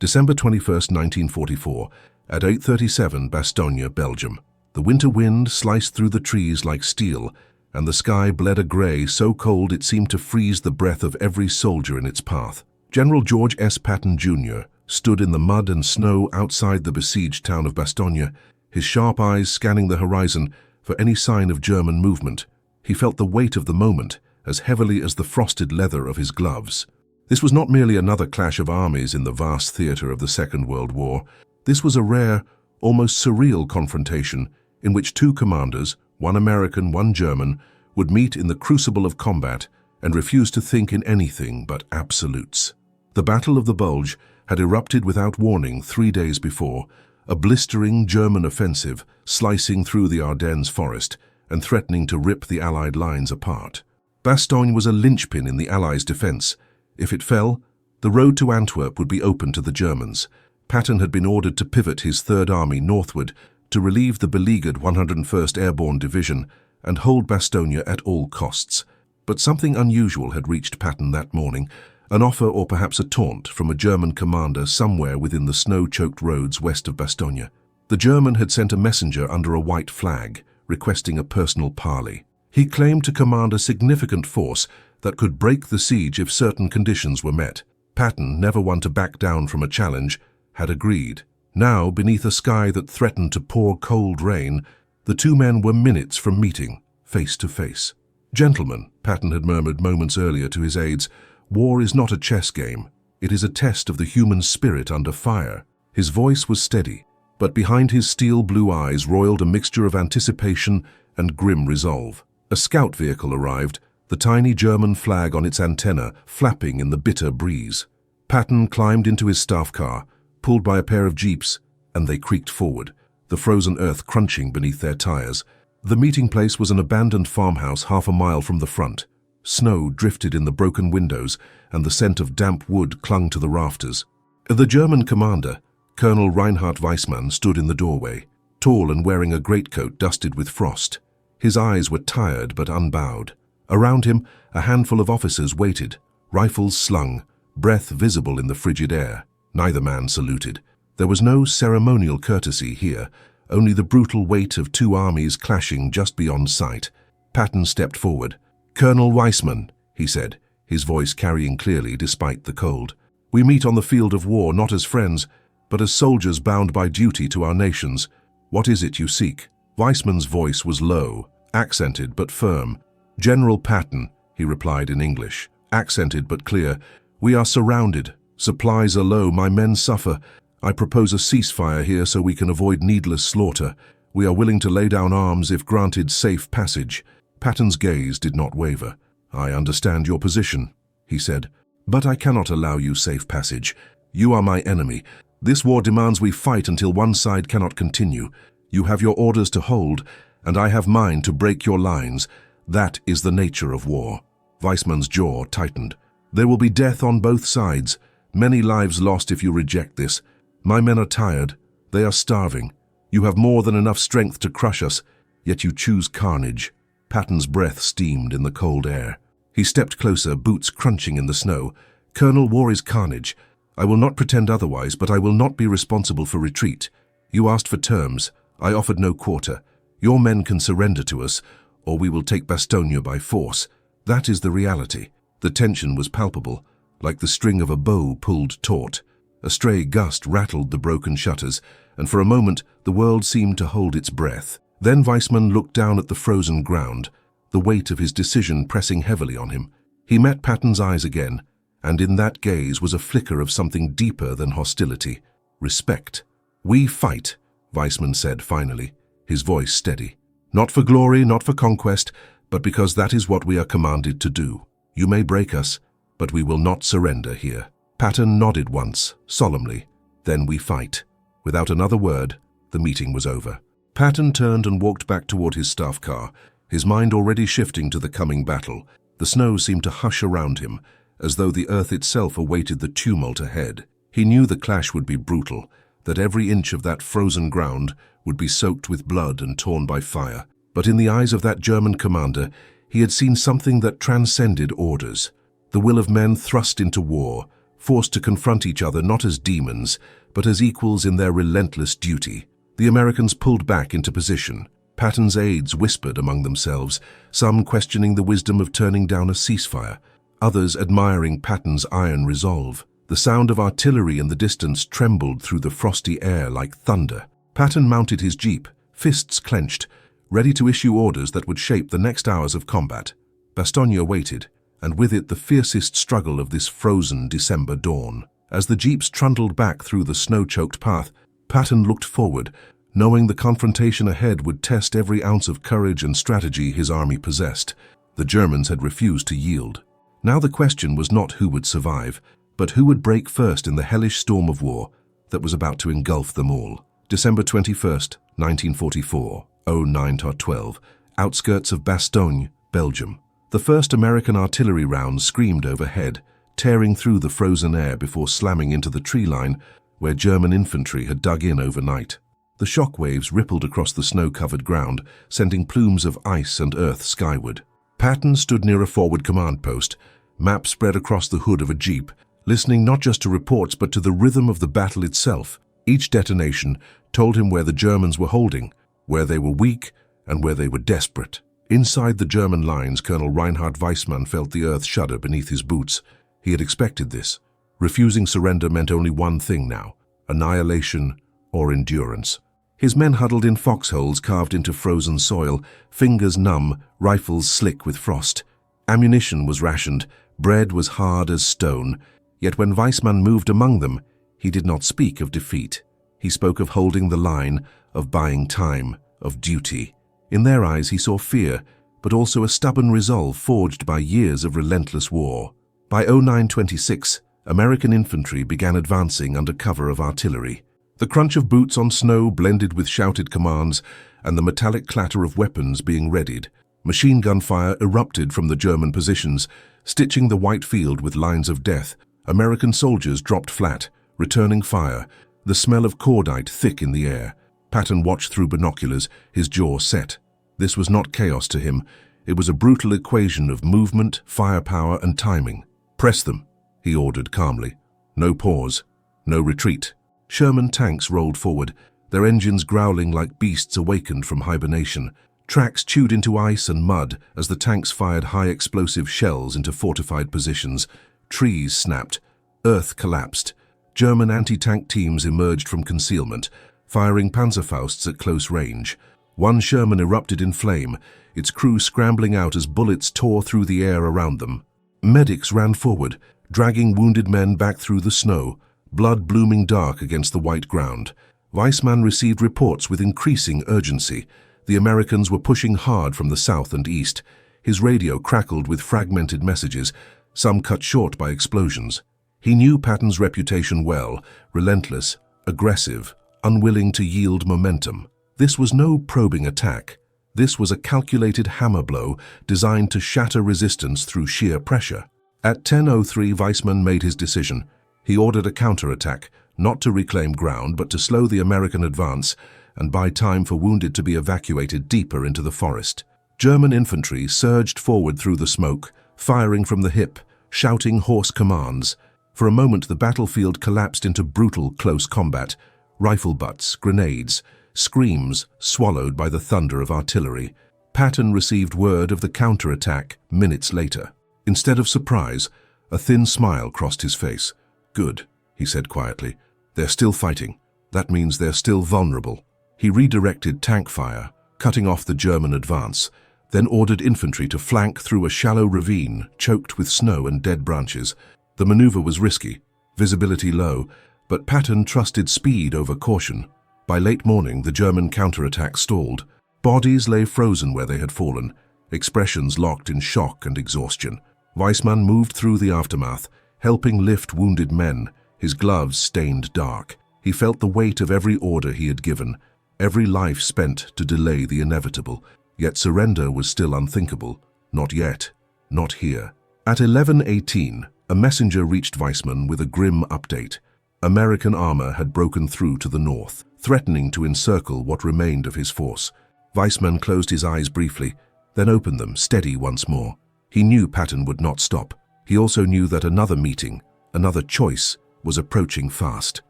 December 21st, 1944, at 8:37 Bastogne, Belgium. The winter wind sliced through the trees like steel, and the sky bled a grey so cold it seemed to freeze the breath of every soldier in its path. General George S. Patton, Jr. stood in the mud and snow outside the besieged town of Bastogne, his sharp eyes scanning the horizon for any sign of German movement. He felt the weight of the moment as heavily as the frosted leather of his gloves. This was not merely another clash of armies in the vast theatre of the Second World War. This was a rare, almost surreal confrontation in which two commanders, one American, one German, would meet in the crucible of combat and refuse to think in anything but absolutes. The Battle of the Bulge had erupted without warning 3 days before, a blistering German offensive slicing through the Ardennes forest and threatening to rip the Allied lines apart. Bastogne was a linchpin in the Allies' defence. If it fell, the road to Antwerp would be open to the Germans. Patton had been ordered to pivot his Third Army northward to relieve the beleaguered 101st Airborne Division and hold Bastogne at all costs. But something unusual had reached Patton that morning, an offer or perhaps a taunt from a German commander somewhere within the snow-choked roads west of Bastogne. The German had sent a messenger under a white flag, requesting a personal parley. He claimed to command a significant force that could break the siege if certain conditions were met. Patton, never one to back down from a challenge, had agreed. Now, beneath a sky that threatened to pour cold rain, the two men were minutes from meeting, face to face. "Gentlemen," Patton had murmured moments earlier to his aides, "war is not a chess game. It is a test of the human spirit under fire." His voice was steady, but behind his steel blue eyes roiled a mixture of anticipation and grim resolve. A scout vehicle arrived, the tiny German flag on its antenna flapping in the bitter breeze. Patton climbed into his staff car, pulled by a pair of jeeps, and they creaked forward, the frozen earth crunching beneath their tires. The meeting place was an abandoned farmhouse half a mile from the front. Snow drifted in the broken windows, and the scent of damp wood clung to the rafters. The German commander, Colonel Reinhard Weissmann, stood in the doorway, tall and wearing a greatcoat dusted with frost. His eyes were tired but unbowed. Around him, a handful of officers waited, rifles slung, breath visible in the frigid air. Neither man saluted. There was no ceremonial courtesy here, only the brutal weight of two armies clashing just beyond sight. Patton stepped forward. "Colonel Weissmann," he said, his voice carrying clearly despite the cold. "We meet on the field of war not as friends, but as soldiers bound by duty to our nations. What is it you seek?" Weissmann's voice was low, accented but firm. "General Patton," he replied in English, accented but clear, "we are surrounded. Supplies are low, my men suffer. I propose a ceasefire here so we can avoid needless slaughter. We are willing to lay down arms if granted safe passage." Patton's gaze did not waver. "I understand your position," he said, "but I cannot allow you safe passage. You are my enemy. This war demands we fight until one side cannot continue. You have your orders to hold, and I have mine to break your lines. That is the nature of war." Weissmann's jaw tightened. "There will be death on both sides. Many lives lost if you reject this. My men are tired. They are starving. You have more than enough strength to crush us, yet you choose carnage." Patton's breath steamed in the cold air. He stepped closer, boots crunching in the snow. "Colonel, war is carnage. I will not pretend otherwise, but I will not be responsible for retreat. You asked for terms. I offered no quarter. Your men can surrender to us, or we will take Bastogne by force. That is the reality." The tension was palpable, like the string of a bow pulled taut. A stray gust rattled the broken shutters, and for a moment the world seemed to hold its breath. Then Weissmann looked down at the frozen ground, the weight of his decision pressing heavily on him. He met Patton's eyes again, and in that gaze was a flicker of something deeper than hostility. Respect. "We fight," Weissmann said finally, his voice steady. "Not for glory, not for conquest, but because that is what we are commanded to do. You may break us, but we will not surrender here." Patton nodded once, solemnly. "Then we fight." Without another word, the meeting was over. Patton turned and walked back toward his staff car, his mind already shifting to the coming battle. The snow seemed to hush around him, as though the earth itself awaited the tumult ahead. He knew the clash would be brutal, that every inch of that frozen ground would be soaked with blood and torn by fire. But in the eyes of that German commander, he had seen something that transcended orders. The will of men thrust into war, forced to confront each other not as demons, but as equals in their relentless duty. The Americans pulled back into position. Patton's aides whispered among themselves, some questioning the wisdom of turning down a ceasefire, others admiring Patton's iron resolve. The sound of artillery in the distance trembled through the frosty air like thunder. Patton mounted his jeep, fists clenched, ready to issue orders that would shape the next hours of combat. Bastogne waited, and with it the fiercest struggle of this frozen December dawn. As the jeeps trundled back through the snow-choked path, Patton looked forward, knowing the confrontation ahead would test every ounce of courage and strategy his army possessed. The Germans had refused to yield. Now the question was not who would survive, but who would break first in the hellish storm of war that was about to engulf them all. December 21st, 1944, 09:12, outskirts of Bastogne, Belgium. The first American artillery round screamed overhead, tearing through the frozen air before slamming into the tree line where German infantry had dug in overnight. The shock waves rippled across the snow-covered ground, sending plumes of ice and earth skyward. Patton stood near a forward command post, map spread across the hood of a jeep, listening not just to reports but to the rhythm of the battle itself. Each detonation told him where the Germans were holding, where they were weak, and where they were desperate. Inside the German lines, Colonel Reinhard Weissmann felt the earth shudder beneath his boots. He had expected this. Refusing surrender meant only one thing now: annihilation or endurance. His men huddled in foxholes carved into frozen soil, fingers numb, rifles slick with frost. Ammunition was rationed, bread was hard as stone. Yet when Weissmann moved among them, he did not speak of defeat. He spoke of holding the line, of buying time, of duty. In their eyes he saw fear, but also a stubborn resolve forged by years of relentless war. By 09:26, American infantry began advancing under cover of artillery. The crunch of boots on snow blended with shouted commands and the metallic clatter of weapons being readied. Machine gun fire erupted from the German positions, stitching the white field with lines of death. American soldiers dropped flat, returning fire, the smell of cordite thick in the air. Patton watched through binoculars, his jaw set. This was not chaos to him. It was a brutal equation of movement, firepower, and timing. "Press them," he ordered calmly. No pause, no retreat. Sherman tanks rolled forward, their engines growling like beasts awakened from hibernation. Tracks chewed into ice and mud as the tanks fired high-explosive shells into fortified positions. Trees snapped. Earth collapsed. German anti-tank teams emerged from concealment, firing Panzerfausts at close range. One Sherman erupted in flame, its crew scrambling out as bullets tore through the air around them. Medics ran forward, dragging wounded men back through the snow, blood blooming dark against the white ground. Weissmann received reports with increasing urgency. The Americans were pushing hard from the south and east. His radio crackled with fragmented messages, some cut short by explosions. He knew Patton's reputation well: relentless, aggressive, unwilling to yield momentum. This was no probing attack. This was a calculated hammer blow designed to shatter resistance through sheer pressure. At 10:03, Weissmann made his decision. He ordered a counterattack, not to reclaim ground but to slow the American advance and buy time for wounded to be evacuated deeper into the forest. German infantry surged forward through the smoke, firing from the hip, shouting hoarse commands. For a moment the battlefield collapsed into brutal close combat. Rifle butts, grenades, screams swallowed by the thunder of artillery. Patton received word of the counterattack minutes later. Instead of surprise, a thin smile crossed his face. "Good," he said quietly. "They're still fighting. That means they're still vulnerable." He redirected tank fire, cutting off the German advance, then ordered infantry to flank through a shallow ravine choked with snow and dead branches. The maneuver was risky, visibility low, but Patton trusted speed over caution. By late morning, the German counterattack stalled. Bodies lay frozen where they had fallen, expressions locked in shock and exhaustion. Weissmann moved through the aftermath, helping lift wounded men, his gloves stained dark. He felt the weight of every order he had given, every life spent to delay the inevitable. Yet surrender was still unthinkable. Not yet. Not here. At 11:18, a messenger reached Weissmann with a grim update. American armor had broken through to the north, threatening to encircle what remained of his force. Weissmann closed his eyes briefly, then opened them, steady once more. He knew Patton would not stop. He also knew that another meeting, Another choice was approaching fast.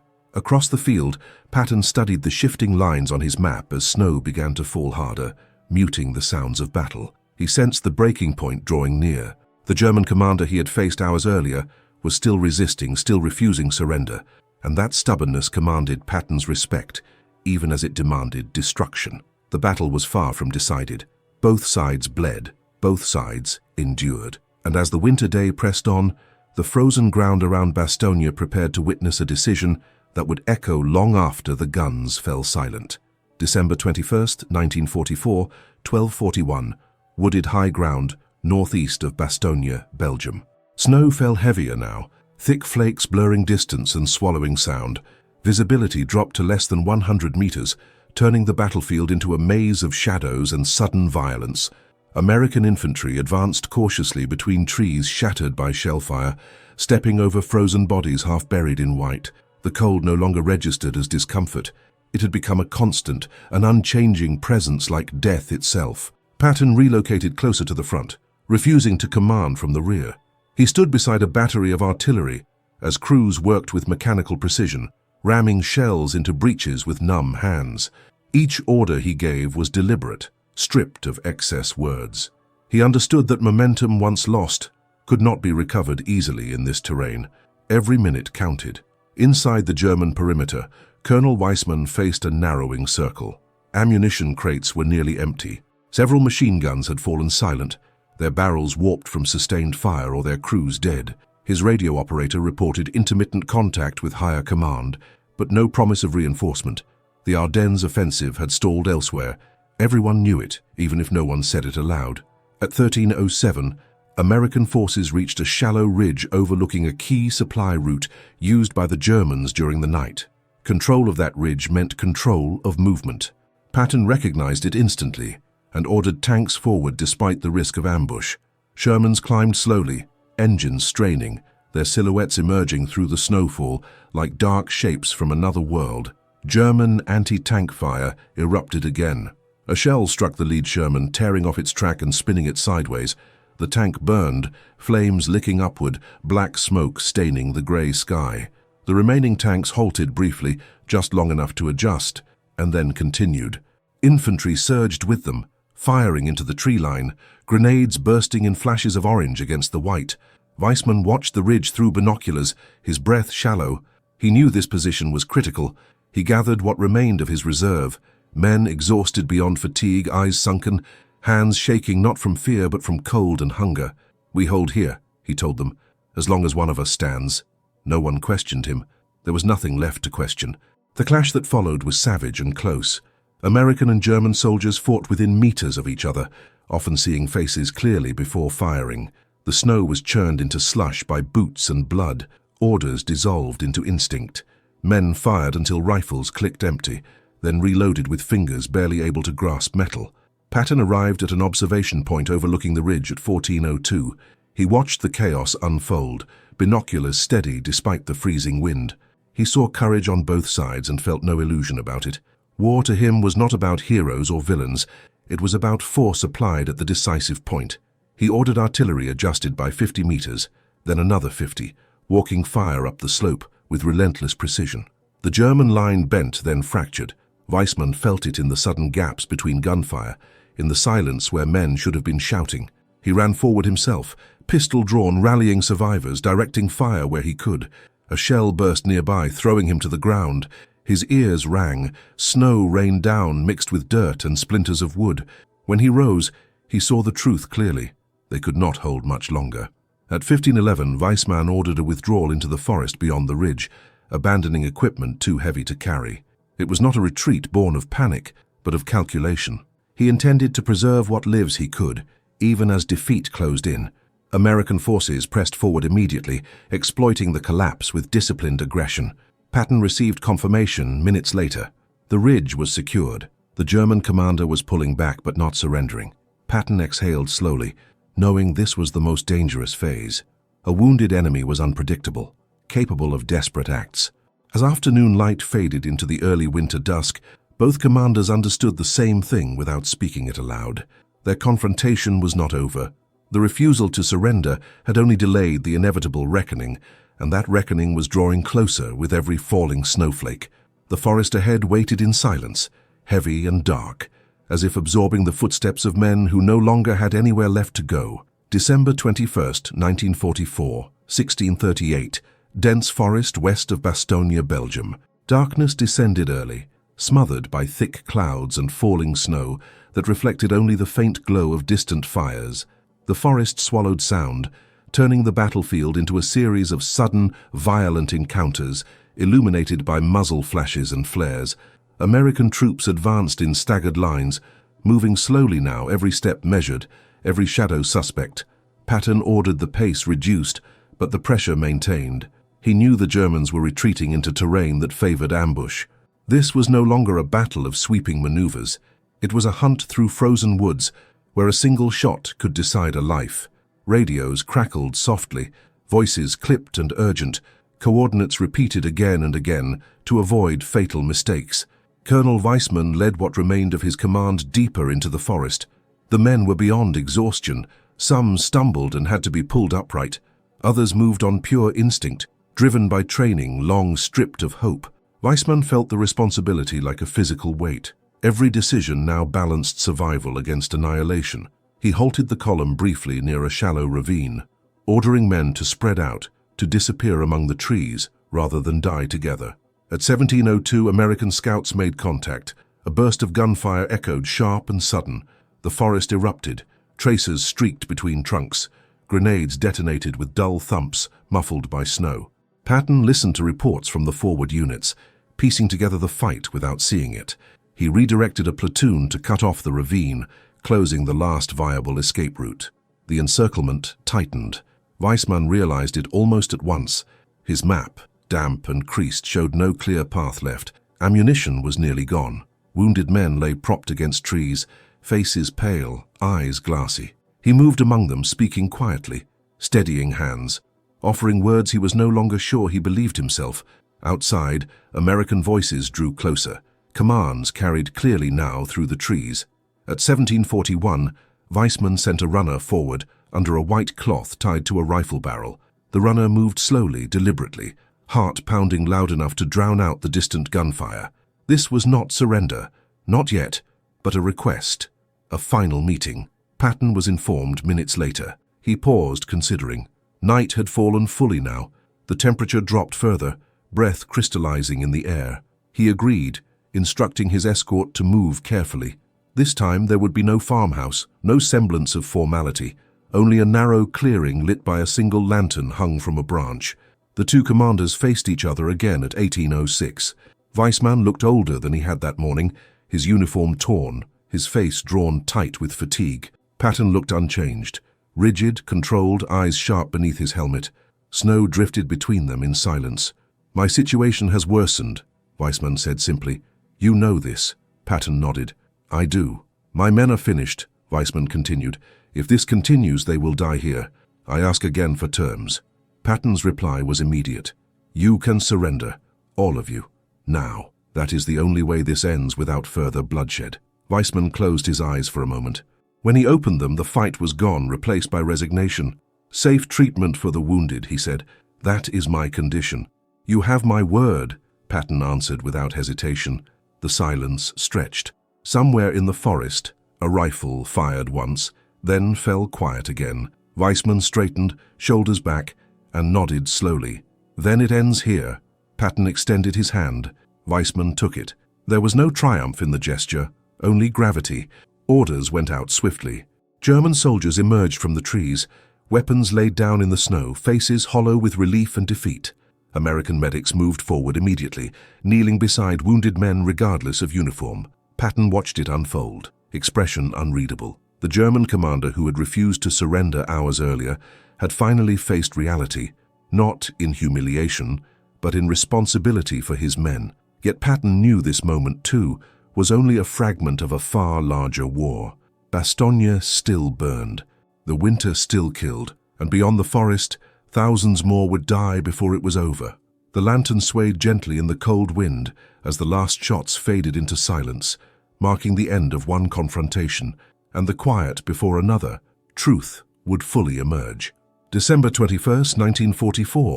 Across the field, Patton studied the shifting lines on his map as snow began to fall harder, muting the sounds of battle. He sensed the breaking point drawing near. The German commander he had faced hours earlier was still resisting, still refusing surrender, and that stubbornness commanded Patton's respect, even as it demanded destruction. The battle was far from decided. Both sides bled, both sides endured, and as the winter day pressed on, the frozen ground around Bastogne prepared to witness a decision that would echo long after the guns fell silent. December 21st, 1944, 12:41, wooded high ground, northeast of Bastogne, Belgium. Snow fell heavier now, thick flakes blurring distance and swallowing sound. Visibility dropped to less than 100 meters, turning the battlefield into a maze of shadows and sudden violence. American infantry advanced cautiously between trees shattered by shellfire, stepping over frozen bodies half buried in white. The cold no longer registered as discomfort. It had become a constant, an unchanging presence like death itself. Patton relocated closer to the front, refusing to command from the rear. He stood beside a battery of artillery as crews worked with mechanical precision, ramming shells into breaches with numb hands. Each order he gave was deliberate, stripped of excess words. He understood that momentum once lost could not be recovered easily in this terrain. Every minute counted. Inside the German perimeter, Colonel Weissman faced a narrowing circle. Ammunition crates were nearly empty. Several machine guns had fallen silent, their barrels warped from sustained fire or their crews dead. His radio operator reported intermittent contact with higher command, but no promise of reinforcement. The Ardennes offensive had stalled elsewhere. Everyone knew it, even if no one said it aloud. At 13:07, American forces reached a shallow ridge overlooking a key supply route used by the Germans during the night. Control of that ridge meant control of movement. Patton recognized it instantly and ordered tanks forward despite the risk of ambush. Shermans climbed slowly, engines straining, their silhouettes emerging through the snowfall like dark shapes from another world. German anti-tank fire erupted again. A shell struck the lead Sherman, tearing off its track and spinning it sideways. The tank burned, flames licking upward, black smoke staining the grey sky. The remaining tanks halted briefly, just long enough to adjust, and then continued. Infantry surged with them, firing into the tree line, grenades bursting in flashes of orange against the white. Weissman watched the ridge through binoculars, his breath shallow. He knew this position was critical. He gathered what remained of his reserve, men exhausted beyond fatigue, eyes sunken, hands shaking not from fear but from cold and hunger. "We hold here," he told them, "as long as one of us stands." No one questioned him. There was nothing left to question. The clash that followed was savage and close. American and German soldiers fought within meters of each other, often seeing faces clearly before firing. The snow was churned into slush by boots and blood. Orders dissolved into instinct. Men fired until rifles clicked empty, then reloaded with fingers barely able to grasp metal. Patton arrived at an observation point overlooking the ridge at 14:02. He watched the chaos unfold, binoculars steady despite the freezing wind. He saw courage on both sides and felt no illusion about it. War to him was not about heroes or villains. It was about force applied at the decisive point. He ordered artillery adjusted by 50 meters, then another 50, walking fire up the slope with relentless precision. The German line bent, then fractured. Weissman felt it in the sudden gaps between gunfire, in the silence where men should have been shouting. He ran forward himself, pistol drawn, rallying survivors, directing fire where he could. A shell burst nearby, throwing him to the ground. His ears rang. Snow rained down, mixed with dirt and splinters of wood. When he rose, he saw the truth clearly. They could not hold much longer. At 15:11, Weissman ordered a withdrawal into the forest beyond the ridge, abandoning equipment too heavy to carry. It was not a retreat born of panic, but of calculation. He intended to preserve what lives he could, even as defeat closed in. American forces pressed forward immediately, exploiting the collapse with disciplined aggression. Patton received confirmation minutes later. The ridge was secured. The German commander was pulling back but not surrendering. Patton exhaled slowly, knowing this was the most dangerous phase. A wounded enemy was unpredictable, capable of desperate acts. As afternoon light faded into the early winter dusk, both commanders understood the same thing without speaking it aloud. Their confrontation was not over. The refusal to surrender had only delayed the inevitable reckoning. and that reckoning was drawing closer with every falling snowflake. The forest ahead waited in silence, heavy and dark, as if absorbing the footsteps of men who no longer had anywhere left to go. December 21st, 1944, 1638, dense forest west of Bastogne, Belgium. Darkness descended early, smothered by thick clouds and falling snow that reflected only the faint glow of distant fires. The forest swallowed sound, turning the battlefield into a series of sudden, violent encounters, illuminated by muzzle flashes and flares. American troops advanced in staggered lines, moving slowly now, every step measured, every shadow suspect. Patton ordered the pace reduced, but the pressure maintained. He knew the Germans were retreating into terrain that favored ambush. This was no longer a battle of sweeping maneuvers. It was a hunt through frozen woods, where a single shot could decide a life. Radios crackled softly, voices clipped and urgent, coordinates repeated again and again to avoid fatal mistakes. Colonel Weissman led what remained of his command deeper into the forest. The men were beyond exhaustion. Some stumbled and had to be pulled upright. Others moved on pure instinct, driven by training long stripped of hope. Weissman felt the responsibility like a physical weight. Every decision now balanced survival against annihilation. He halted the column briefly near a shallow ravine, ordering men to spread out, to disappear among the trees rather than die together. At 17:02, American scouts made contact. A burst of gunfire echoed sharp and sudden. The forest erupted. Tracers streaked between trunks. Grenades detonated with dull thumps, muffled by snow. Patton listened to reports from the forward units, piecing together the fight without seeing it. He redirected a platoon to cut off the ravine, closing the last viable escape route. The encirclement tightened. Weissman realized it almost at once. His map, damp and creased, showed no clear path left. Ammunition was nearly gone. Wounded men lay propped against trees, faces pale, eyes glassy. He moved among them, speaking quietly, steadying hands, offering words he was no longer sure he believed himself. Outside, American voices drew closer. Commands carried clearly now through the trees. At 1741, Weissman sent a runner forward under a white cloth tied to a rifle barrel. The runner moved slowly, deliberately, heart pounding loud enough to drown out the distant gunfire. This was not surrender, not yet, but a request, a final meeting. Patton was informed minutes later. He paused, considering. Night had fallen fully now. The temperature dropped further, breath crystallizing in the air. He agreed, instructing his escort to move carefully. This time there would be no farmhouse, no semblance of formality, only a narrow clearing lit by a single lantern hung from a branch. The two commanders faced each other again at 18:06. Weissman looked older than he had that morning, his uniform torn, his face drawn tight with fatigue. Patton looked unchanged, rigid, controlled, eyes sharp beneath his helmet. Snow drifted between them in silence. "My situation has worsened," Weissman said simply. "You know this." Patton nodded. "I do. My men are finished," Weissman continued. "If this continues, they will die here. I ask again for terms." Patton's reply was immediate. "You can surrender, all of you, now. That is the only way this ends without further bloodshed." Weissman closed his eyes for a moment. When he opened them, the fight was gone, replaced by resignation. "Safe treatment for the wounded," he said. "That is my condition." "You have my word," Patton answered without hesitation. The silence stretched. Somewhere in the forest, a rifle fired once, then fell quiet again. Weissman straightened, shoulders back, and nodded slowly. "Then it ends here." Patton extended his hand. Weissman took it. There was no triumph in the gesture, only gravity. Orders went out swiftly. German soldiers emerged from the trees, weapons laid down in the snow, faces hollow with relief and defeat. American medics moved forward immediately, kneeling beside wounded men regardless of uniform. Patton watched it unfold, expression unreadable. The German commander who had refused to surrender hours earlier had finally faced reality, not in humiliation, but in responsibility for his men. Yet Patton knew this moment, too, was only a fragment of a far larger war. Bastogne still burned, the winter still killed, and beyond the forest, thousands more would die before it was over. The lantern swayed gently in the cold wind as the last shots faded into silence, marking the end of one confrontation, and the quiet before another. Truth would fully emerge. December 21st, 1944,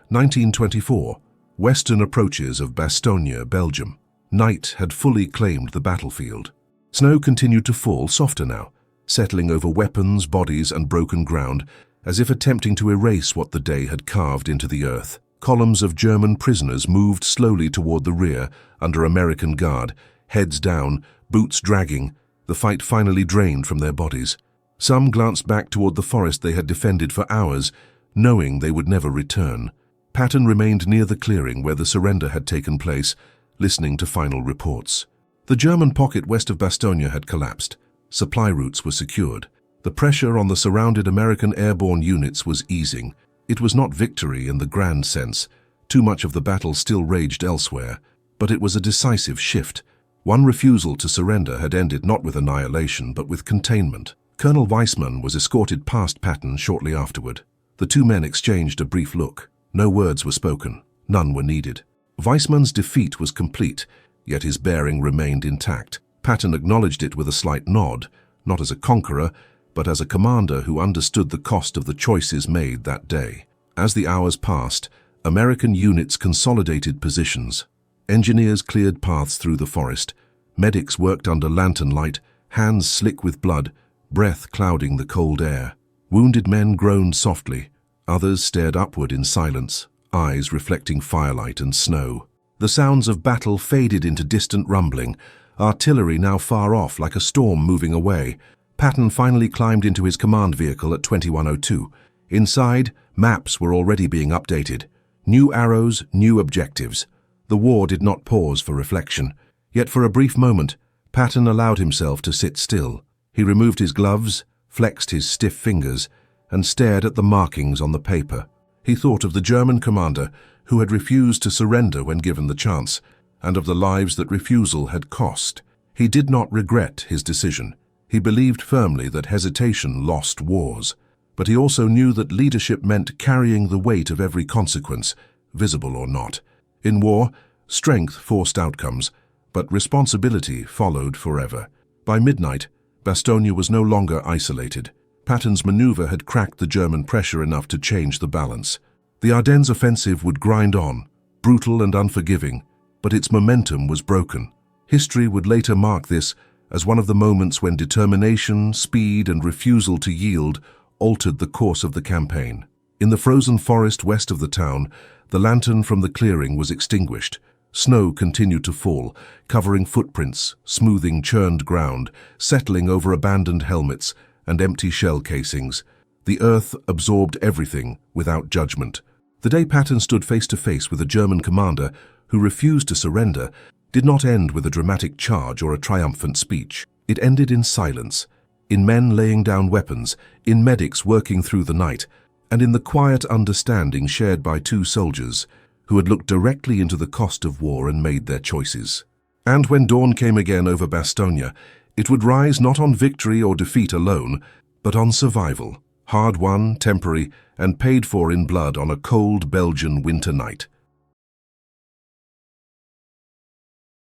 1924. Western approaches of Bastogne, Belgium. Night had fully claimed the battlefield. Snow continued to fall, softer now, settling over weapons, bodies, and broken ground, as if attempting to erase what the day had carved into the earth. Columns of German prisoners moved slowly toward the rear, under American guard, heads down, boots dragging, the fight finally drained from their bodies. Some glanced back toward the forest they had defended for hours, knowing they would never return. Patton remained near the clearing where the surrender had taken place, listening to final reports. The German pocket west of Bastogne had collapsed. Supply routes were secured. The pressure on the surrounded American airborne units was easing. It was not victory in the grand sense. Too much of the battle still raged elsewhere. But it was a decisive shift. One refusal to surrender had ended not with annihilation, but with containment. Colonel Weissman was escorted past Patton shortly afterward. The two men exchanged a brief look. No words were spoken. None were needed. Weissman's defeat was complete, yet his bearing remained intact. Patton acknowledged it with a slight nod, not as a conqueror, but as a commander who understood the cost of the choices made that day. As the hours passed, American units consolidated positions. Engineers cleared paths through the forest. Medics worked under lantern light, hands slick with blood, breath clouding the cold air. Wounded men groaned softly. Others stared upward in silence, eyes reflecting firelight and snow. The sounds of battle faded into distant rumbling, artillery now far off like a storm moving away. Patton finally climbed into his command vehicle at 2102. Inside, maps were already being updated. New arrows, new objectives. The war did not pause for reflection. Yet for a brief moment, Patton allowed himself to sit still. He removed his gloves, flexed his stiff fingers, and stared at the markings on the paper. He thought of the German commander who had refused to surrender when given the chance, and of the lives that refusal had cost. He did not regret his decision. He believed firmly that hesitation lost wars. But he also knew that leadership meant carrying the weight of every consequence, visible or not. In war, strength forced outcomes, but responsibility followed forever. By midnight, Bastogne was no longer isolated. Patton's maneuver had cracked the German pressure enough to change the balance. The Ardennes offensive would grind on, brutal and unforgiving, but its momentum was broken. History would later mark this as one of the moments when determination, speed, and refusal to yield altered the course of the campaign. In the frozen forest west of the town, the lantern from the clearing was extinguished. Snow continued to fall, covering footprints, smoothing churned ground, settling over abandoned helmets and empty shell casings. The earth absorbed everything without judgment. The day Patton stood face to face with a German commander who refused to surrender did not end with a dramatic charge or a triumphant speech. It ended in silence, in men laying down weapons, in medics working through the night, and in the quiet understanding shared by two soldiers who had looked directly into the cost of war and made their choices. And when dawn came again over Bastogne, it would rise not on victory or defeat alone, but on survival, hard-won, temporary, and paid for in blood on a cold Belgian winter night.